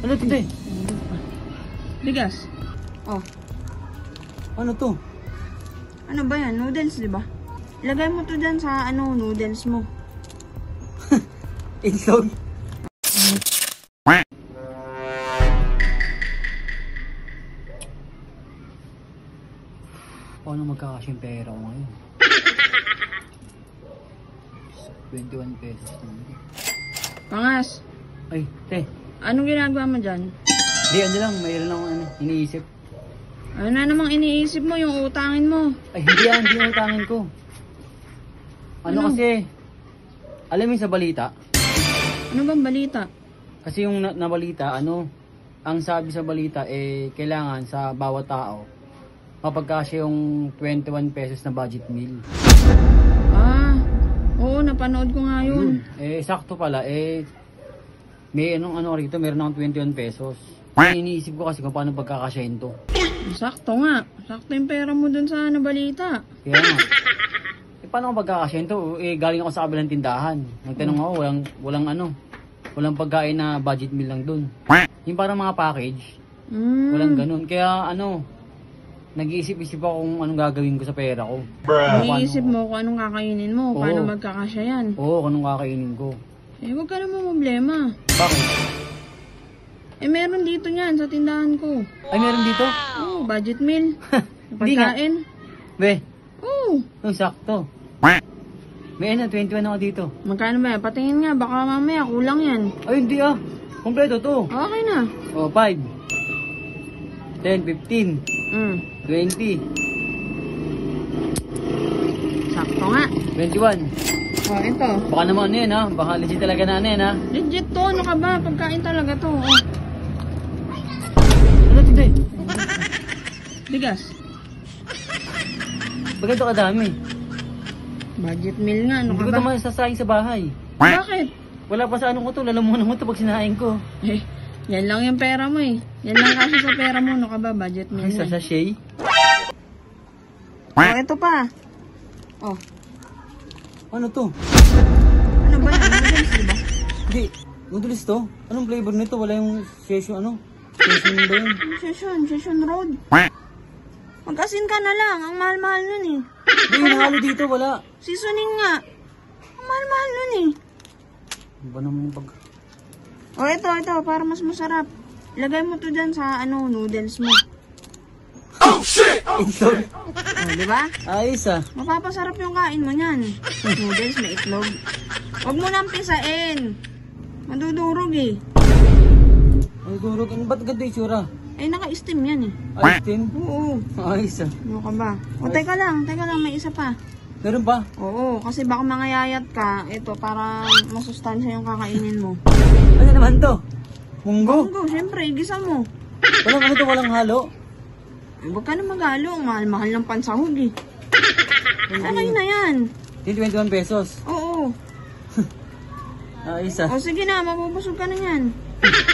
Ano to, te? Bigas. Oh. Ano to? Ano ba yan? Noodles, di ba? Ilagay mo to dyan sa noodles mo. Itlog? Paano magkakasya yung pera ko ngayon? 21 pesos naman. Pangas, Ay, te. anong ginagawa mo dyan? Di, ano lang, mayroon lang iniisip. Ano na namang iniisip mo, yung utangin mo? Ay, hindi yung utangin ko. Ano kasi, alam mo yung sa balita? Ano bang balita? Kasi yung nabalita, ang sabi sa balita, kailangan sa bawat tao, mapagkasya yung 21 pesos na budget meal. Ah, oo, napanood ko nga yun. Sakto pala, may rito, meron akong 21 pesos. Iniisip ko kasi kung paano pagkakasyahin to. Sakto nga. Sakto yung pera mo dun sa balita. Kaya nga. Paano ko pagkakasyahin to? Galing ako sa kabilang tindahan. Nagtanong ako, walang pagkain na budget meal lang dun. Yung parang mga package, walang ganun. Kaya nag-iisip-isip ako kung anong gagawin ko sa pera ko. Naiisip mo kung anong kakainin mo, paano magkakasya yan. Oo, kung anong kakainin ko. Huwag ka naman problema. Bakit? Meron dito niyan sa tindahan ko. Ay, meron dito? Oo, budget meal. Hindi nga. Pagkain. Be, Oo. sakto. May 21 ako dito. Magkano ba yan? Patingin nga, baka mamaya kulang yan. Ay, hindi Kompleto to. Okay na. 5, 10, 15, 20, Sakto nga. 21. Oh, ito. Baka naman yan baka legit talaga na yan Legit to, ano ka ba? Pagkain talaga to. Ano to, de? Bigas. Bakit ito kadami? Budget meal nga, ano Hindi ka ko ba? naman sasayang sa bahay. Bakit? Wala pa sa ko to, lalamunan ko to pag sinain ko. Yan lang yung pera mo eh. Yan lang kasi sa pera mo, ano ka ba? Budget meal Ay, sa yan. sachet? Oh, ito pa. Oh. Ano to? Ano ba yan? Noodles, diba? Hindi, noodles to? Anong flavor nito? Wala yung session Session ba yun? Session road. Mag-asin ka na lang. Ang mahal-mahal nun eh. Hindi, yung nahalo dito, wala. Seasoning nga. Ang mahal-mahal nun eh. Ano ba naman pag... Oh, ito, para mas masarap. Ilagay mo to dyan sa noodles mo. Oh, shit! Itlog? Oh, di ba? Ayos Mapapasarap yung kain mo niyan. Noodles, may itlog. Huwag mo nang pisain. Madudurog eh. Ay, durog. Ba't ganda itsura? Naka-steam yan eh. Ayos din? Oo. Ayos Ano ka ba? O, teka lang, may isa pa. Meron ba? Oo, kasi baka mangayayat ka. Ito, para masustansya yung kakainin mo. Ano naman to? Munggo? Munggo, syempre, igisa mo. Walang halo? Huwag ka na mag-halo. Mahal-mahal ng pansahog eh. Okay na yan. 21 pesos. Oo. Ayos O sige na, mabubusog ka na yan.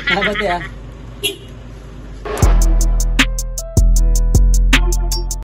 Nakabati